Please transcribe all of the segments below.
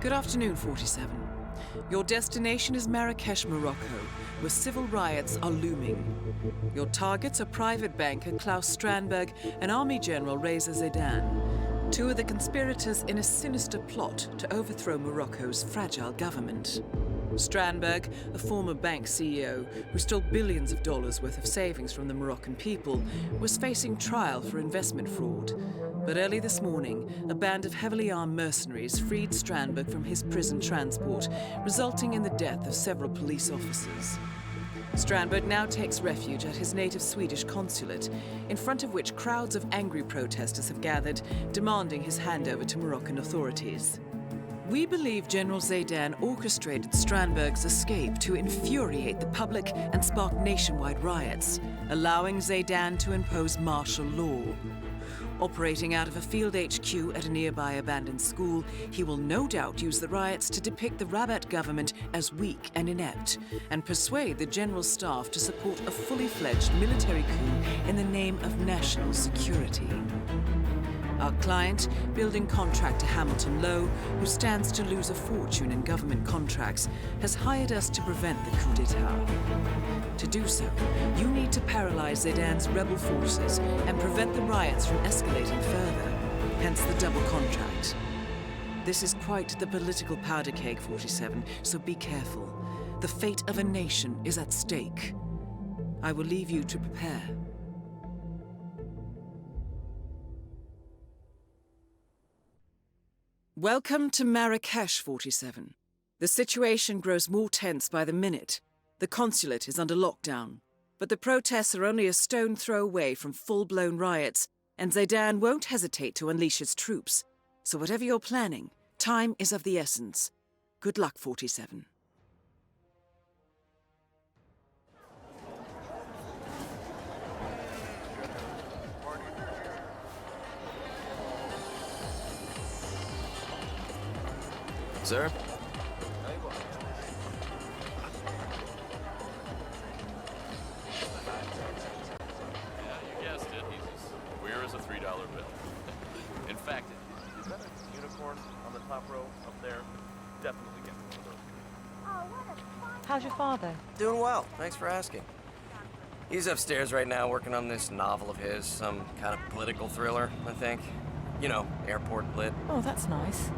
Good afternoon, 47. Your destination is Marrakesh, Morocco, where civil riots are looming. Your targets are private banker Klaus Strandberg and Army General Reza Zaidan, two of the conspirators in a sinister plot to overthrow Morocco's fragile government. Strandberg, a former bank CEO who stole billions of dollars worth of savings from the Moroccan people, was facing trial for investment fraud. But early this morning, a band of heavily armed mercenaries freed Strandberg from his prison transport, resulting in the death of several police officers. Strandberg now takes refuge at his native Swedish consulate, in front of which crowds of angry protesters have gathered, demanding his handover to Moroccan authorities. We believe General Zaidan orchestrated Strandberg's escape to infuriate the public and spark nationwide riots, allowing Zaidan to impose martial law. Operating out of a field HQ at a nearby abandoned school, he will no doubt use the riots to depict the Rabat government as weak and inept, and persuade the general staff to support a fully fledged military coup in the name of national security. Our client, building contractor Hamilton Lowe, who stands to lose a fortune in government contracts, has hired us to prevent the coup d'etat. To do so, you need to paralyze Zaidan's rebel forces and prevent the riots from escalating further, hence the double contract. This is quite the political powder keg, 47, so be careful. The fate of a nation is at stake. I will leave you to prepare. Welcome to Marrakesh, 47. The situation grows more tense by the minute. The consulate is under lockdown, but the protests are only a stone throw away from full-blown riots, and Zaidan won't hesitate to unleash his troops. So whatever you're planning, time is of the essence. Good luck, 47. Sir? As a $3 bill. In fact, is that a unicorn on the top row up there? Definitely get one of those. How's your father? Doing well, thanks for asking. He's upstairs right now working on this novel of his, some kind of political thriller, I think. You know, airport lit. Oh, that's nice.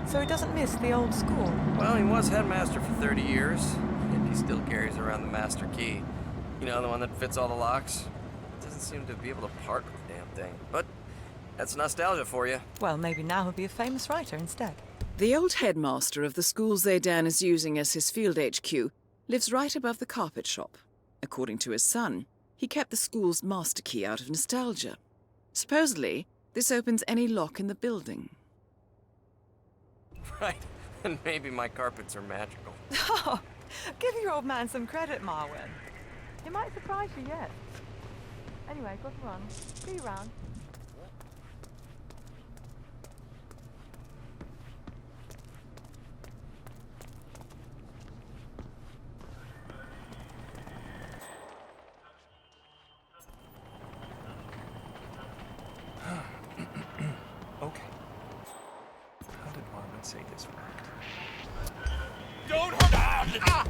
So he doesn't miss the old school? Well, he was headmaster for 30 years, and he still carries around the master key. You know, the one that fits all the locks? Doesn't seem to be able to part with the damn thing, but that's nostalgia for you. Well, maybe now he'll be a famous writer instead. The old headmaster of the school Zaidan is using as his field HQ lives right above the carpet shop. According to his son, he kept the school's master key out of nostalgia. Supposedly, this opens any lock in the building. Right, and maybe my carpets are magical. Oh, give your old man some credit, Marwin. He might surprise you yet. Anyway, got to run. See you around. Okay. How did Marvin say this worked? Don't hurt! Ah!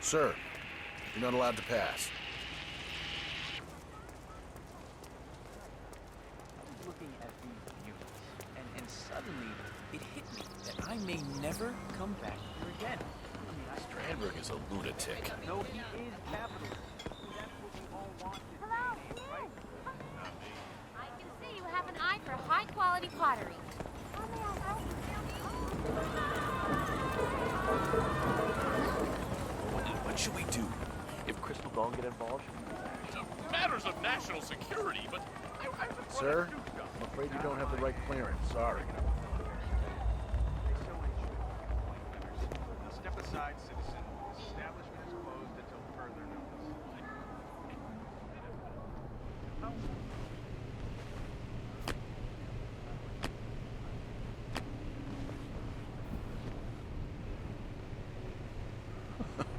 Sir, you're not allowed to pass. I was looking at these units, and suddenly it hit me that I may never come back here again. Strandberg is a lunatic. No, he is capitalist. That's what we all want. Hello, Quién. I can see you have an eye for high quality quality pottery. What should we do? If Crystal Dawn get involved, matters of national security, but Sir, I'm afraid you don't have the right clearance. Sorry. Step aside, citizen. This establishment is closed until further notice.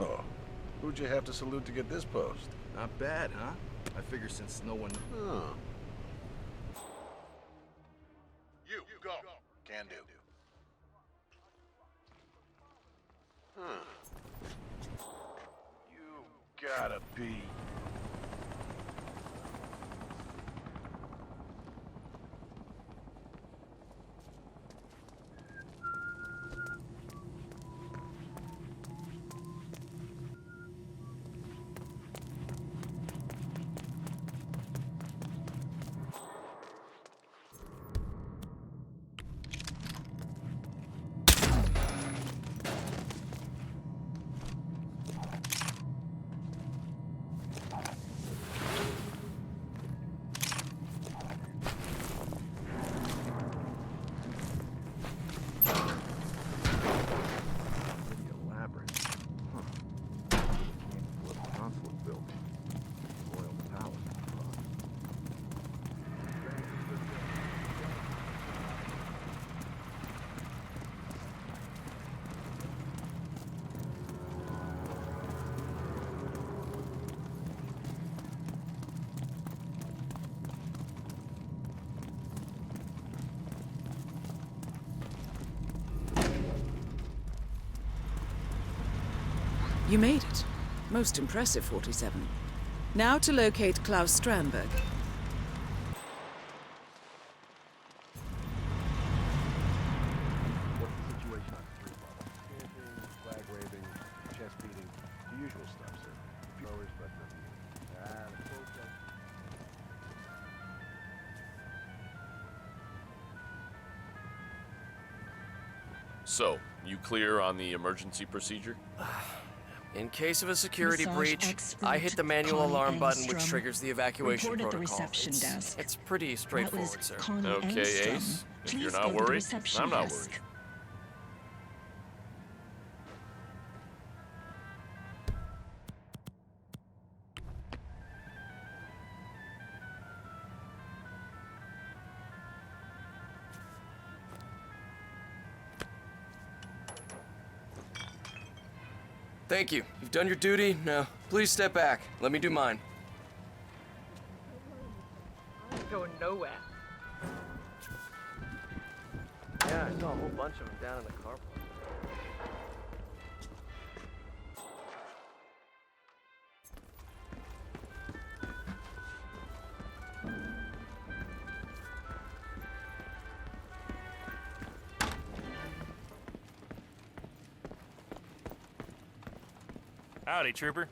Oh, who'd you have to salute to get this post? Not bad, huh? I figure since no one... Huh. You, go. Can do. Huh. You gotta be... You made it. Most impressive, 47. Now to locate Klaus Strandberg. What's the situation on 3 level? Chanting, flag waving, chest beating, the usual stuff, sir. Blowers, but nothing. The protest. So, you clear on the emergency procedure? In case of a security Massage breach, expert I hit the manual Connie alarm button which Engstrom. triggers the evacuation Report at the protocol. reception desk. It's pretty That was straightforward, sir. Connie Okay, Engstrom. Ace. If Please you're go not to the worried, reception I'm not desk. worried. Thank you. You've done your duty. Now, please step back. Let me do mine. I ain't going nowhere. Yeah, I saw a whole bunch of them down in the car park. Howdy, trooper.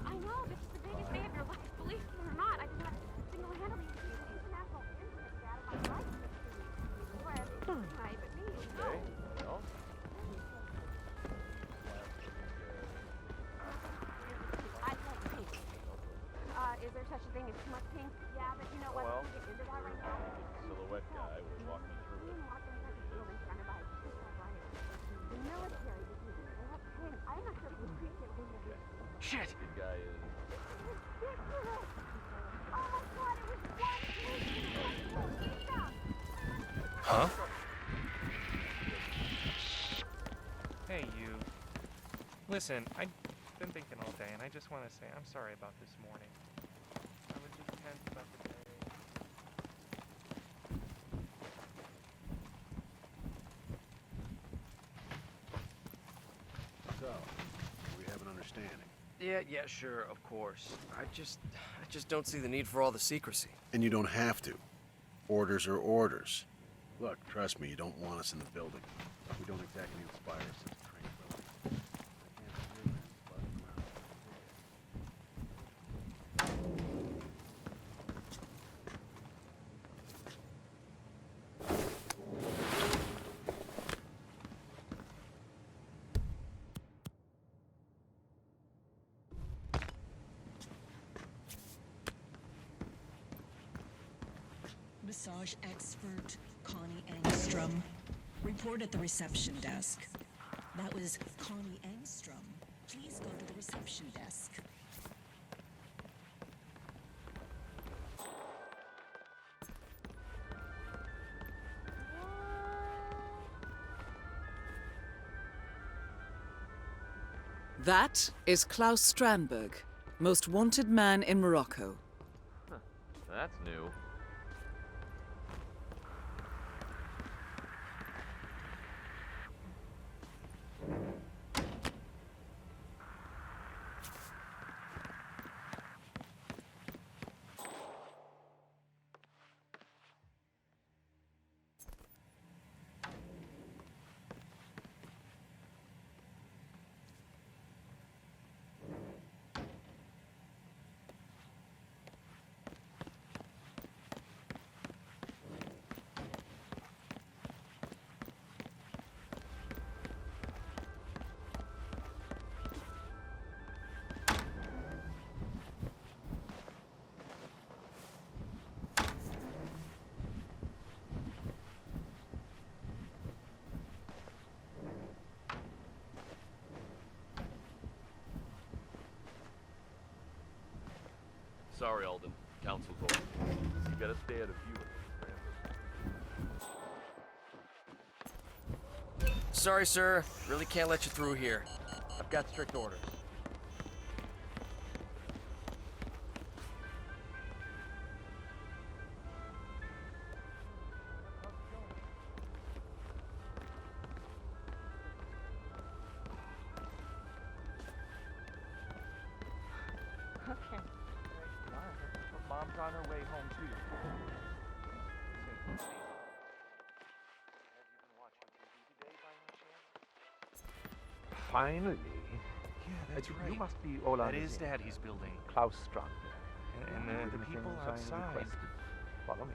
I know, this is the biggest day of your life, believe me or not. I just have single-handedly used international internet data my life for 2 weeks. Whereas, I but me, no. I love pink. Is there such a thing as too much pink? Yeah, but you know what? Well, We get into that right now. silhouette guy was walking through it. The military is using it. They have pink. I'm not sure if you appreciate what they do. Shit! The guy is... Ridiculous! Oh my god, it was one pink! Huh? Hey, you. Listen, I've been thinking all day, and I just want to say I'm sorry about this morning. I was just tense about the day. So, we have an understanding. Yeah, sure, of course. I just don't see the need for all the secrecy. And you don't have to. Orders are orders. Look, trust me, you don't want us in the building. We don't exactly inspire a sense of tranquility. I can't hear them buzzing Massage expert Connie Engstrom. Report at the reception desk. That was Connie Engstrom. Please go to the reception desk. That is Klaus Strandberg, most wanted man in Morocco. Huh. That's new. Sorry, Alden. Council's over. You gotta stay at a few. Sorry, sir. Really can't let you through here. I've got strict orders. Okay. Mom's on her way home, too. Finally. Yeah, that's right. You must be Ola. That is Daddy's building. Klaus Strandberg. And the people outside. Follow me.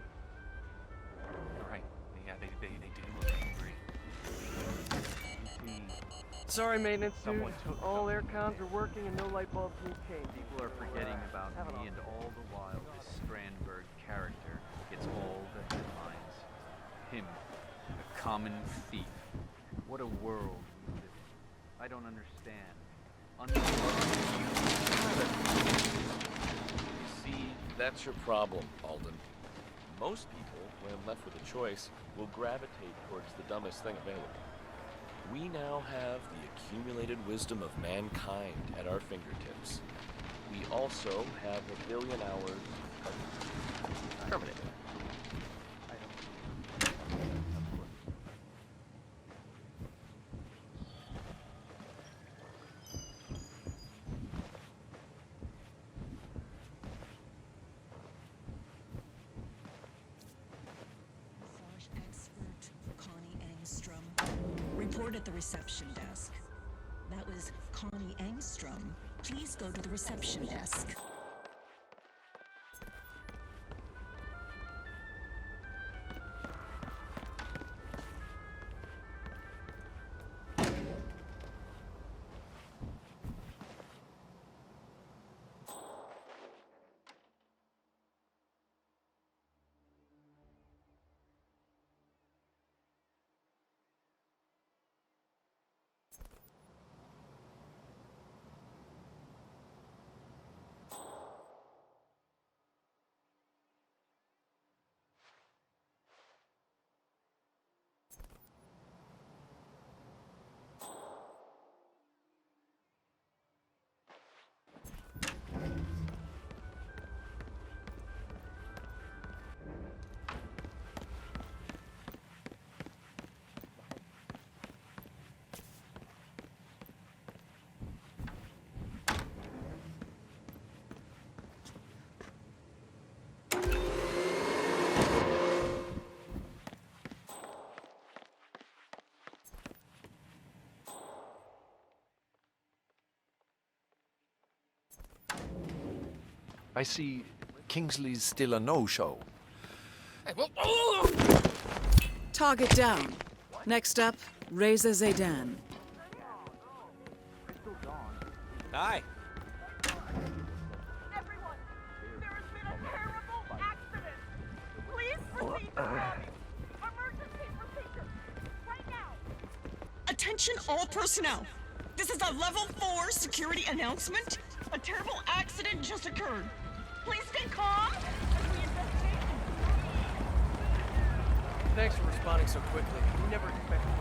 You're right. Yeah, they do look angry. Sorry, maintenance dude. Someone took All air cons are working and no light bulbs need change. People are forgetting about me, and all the while this Strandberg character gets all the headlines. Him, a common thief. What a world we live in. I don't understand. You see, that's your problem, Alden. Most people, when left with a choice, will gravitate towards the dumbest thing available. We now have the accumulated wisdom of mankind at our fingertips. We also have 1 billion hours of permanent. Massage expert Connie Engstrom. Report at the reception desk. That was Connie Engstrom. Please go to the reception desk. I see Kingsley's still a no-show. Target down. Next up, Reza Zaydan. Hi. Everyone, there has been a terrible accident. Please proceed to lobby. Emergency procedure. Right now. Attention all personnel. This is a level 4 security announcement. A terrible accident just occurred. Please stay calm as we investigate. Thanks for responding so quickly. We never expected.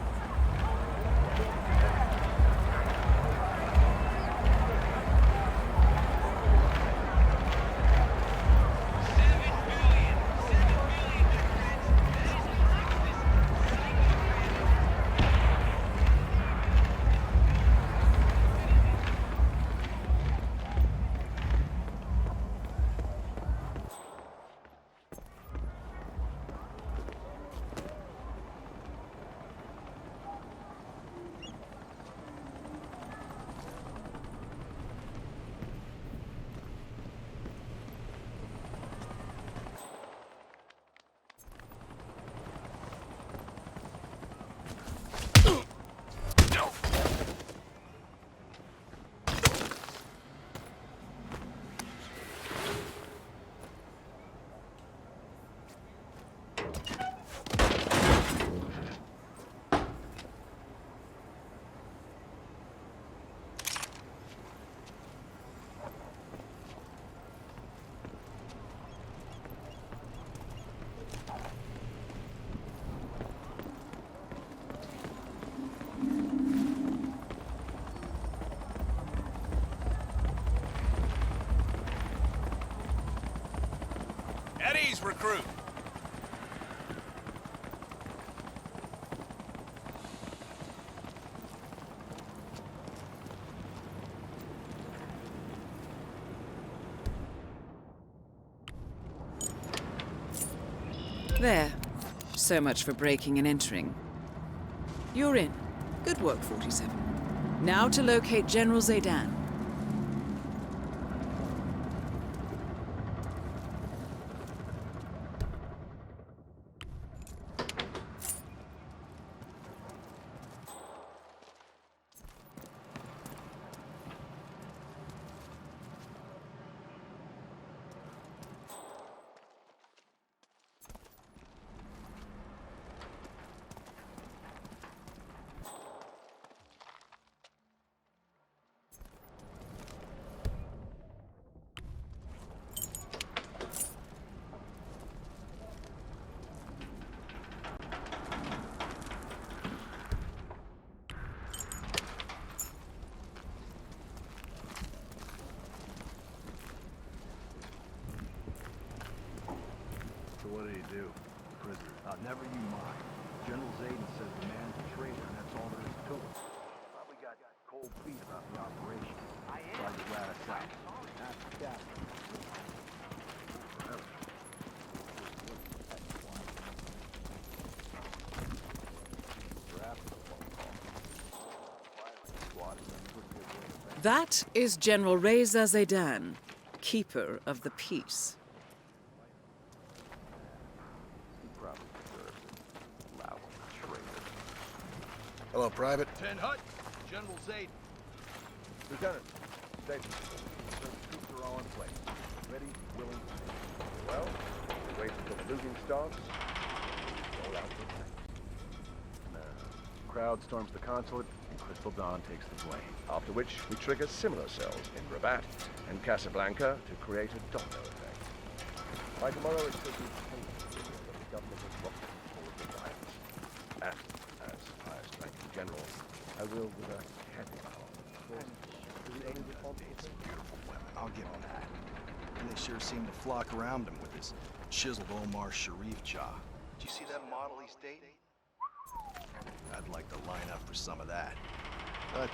Eddie's recruit. There. So much for breaking and entering. You're in. Good work, 47. Now to locate General Zaydan. So what did he do? The prisoner. Never you mind. General Zayden says the man's a traitor, and that's all there is to it. Probably got cold feet about the operation. Tried to rat us out. That's that. That is General Reza Zaydan, Keeper of the Peace. Hello, Private. 10 Hut, General Zayden. Lieutenant, station. Troops are all in place. Ready, willing, Well, we wait until the looting starts. Roll out the tank. The crowd storms the consulate, and Crystal Dawn takes the blame. After which, we trigger similar cells in Rabat and Casablanca to create a domino effect. By tomorrow, it should be clear that the government has lost control of the violence. And, as highest ranking general, I will, with a heavy heart, It's a beautiful women, I'll give him that. And they sure seem to flock around him with his chiseled Omar Sharif jaw. Did you see that model he's dating? I'd like to line up for some of that. But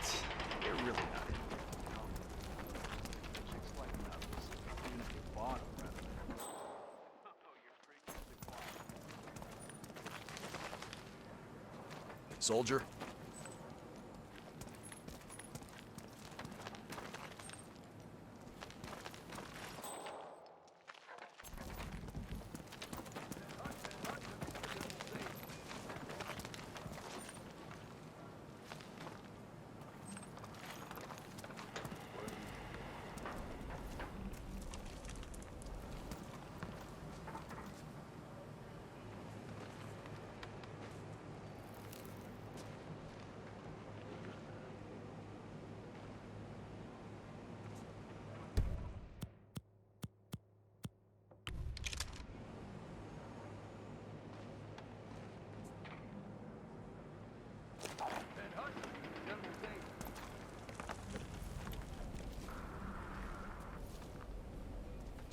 you're really not in. Chicks like those, even if you bought them rather than... Soldier?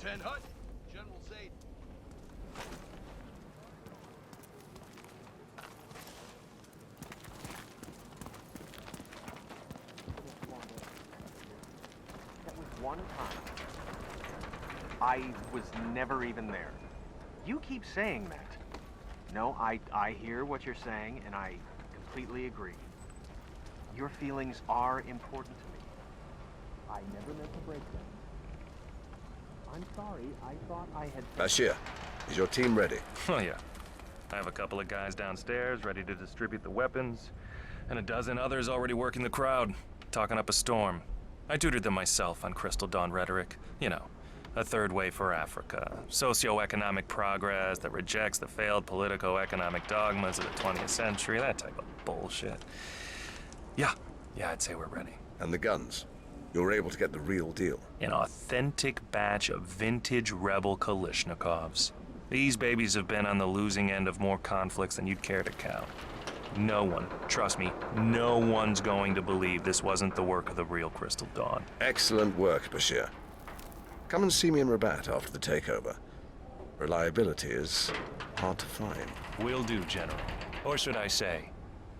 Ten Hut, General Zaid. That was one time. I was never even there. You keep saying that. No, I hear what you're saying, and I completely agree. Your feelings are important to me. I never meant to break them. I'm sorry, I thought I had... Bashir, is your team ready? Oh, yeah. I have a couple of guys downstairs ready to distribute the weapons, and a dozen others already working the crowd, talking up a storm. I tutored them myself on Crystal Dawn rhetoric. You know, a third way for Africa, socio-economic progress that rejects the failed politico-economic dogmas of the 20th century, that type of bullshit. Yeah, I'd say we're ready. And the guns? You were able to get the real deal? An authentic batch of vintage rebel Kalashnikovs. These babies have been on the losing end of more conflicts than you'd care to count. No one, trust me, no one's going to believe this wasn't the work of the real Crystal Dawn. Excellent work, Bashir. Come and see me in Rabat after the takeover. Reliability is hard to find. Will do, General. Or should I say,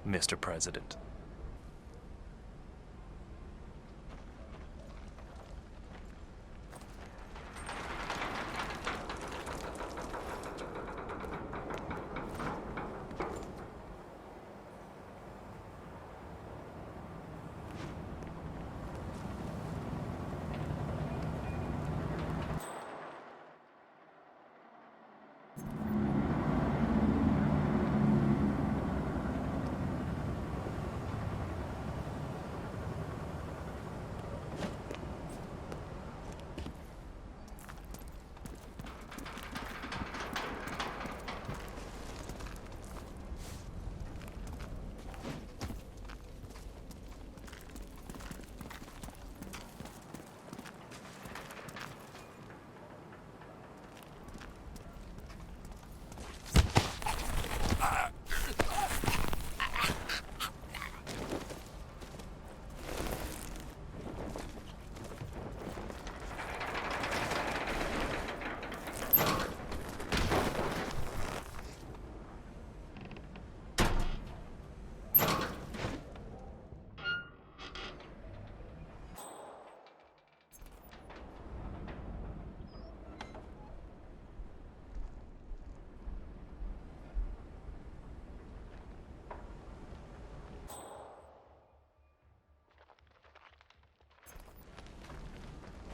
Mr. President.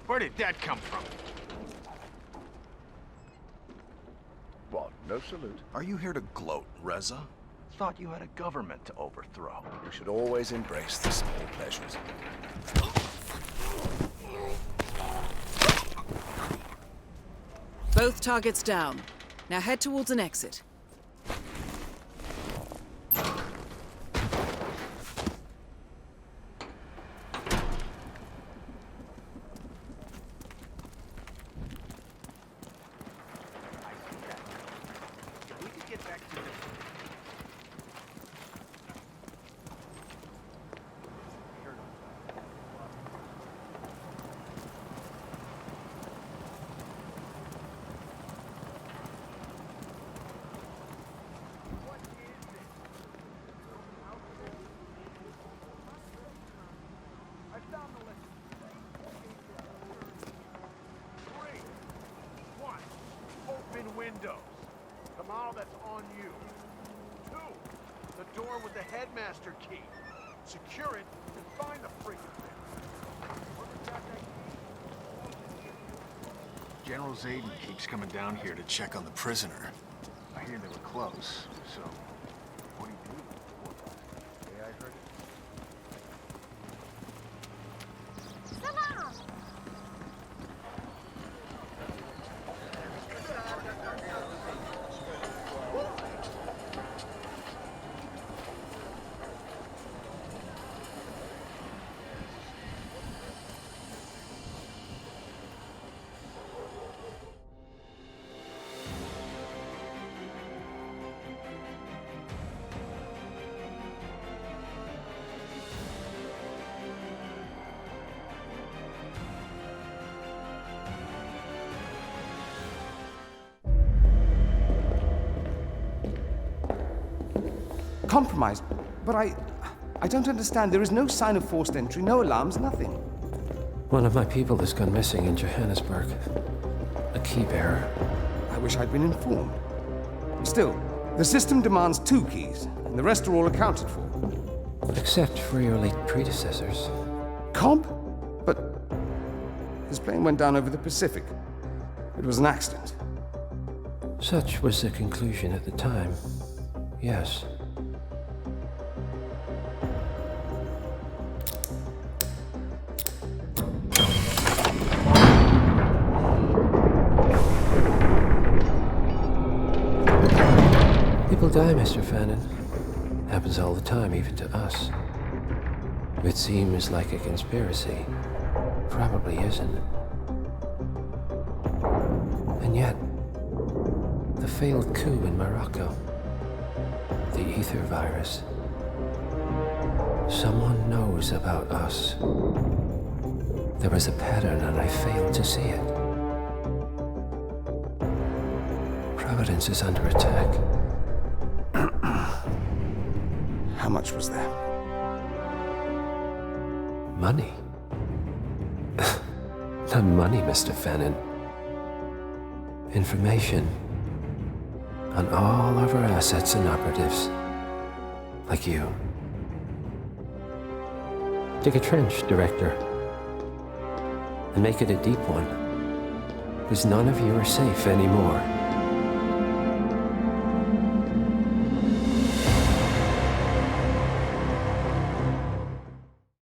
Where did that come from? What, no salute? Are you here to gloat, Reza? Thought you had a government to overthrow. You should always embrace the small pleasures. Both targets down. Now head towards an exit. Windows. Kamal, that's on you. 2, the door with the headmaster key. Secure it and find the freaking thing. General Zayden keeps coming down here to check on the prisoner. I hear they were close, so what do you do? Yeah, I heard it. compromised. But I don't understand. There is no sign of forced entry, no alarms, nothing. One of my people has gone missing in Johannesburg. A key bearer. I wish I'd been informed. Still, the system demands 2 keys, and the rest are all accounted for. Except for your late predecessors. Comp? But his plane went down over the Pacific. It was an accident. Such was the conclusion at the time. Yes. People die, Mr. Fannin. Happens all the time, even to us. It seems like a conspiracy. Probably isn't. And yet, the failed coup in Morocco, the ether virus. Someone knows about us. There was a pattern and I failed to see it. Providence is under attack. How much was there? Money? Not money, Mr. Fannin. Information on all of our assets and operatives. Like you. Dig a trench, Director. And make it a deep one. Because none of you are safe anymore.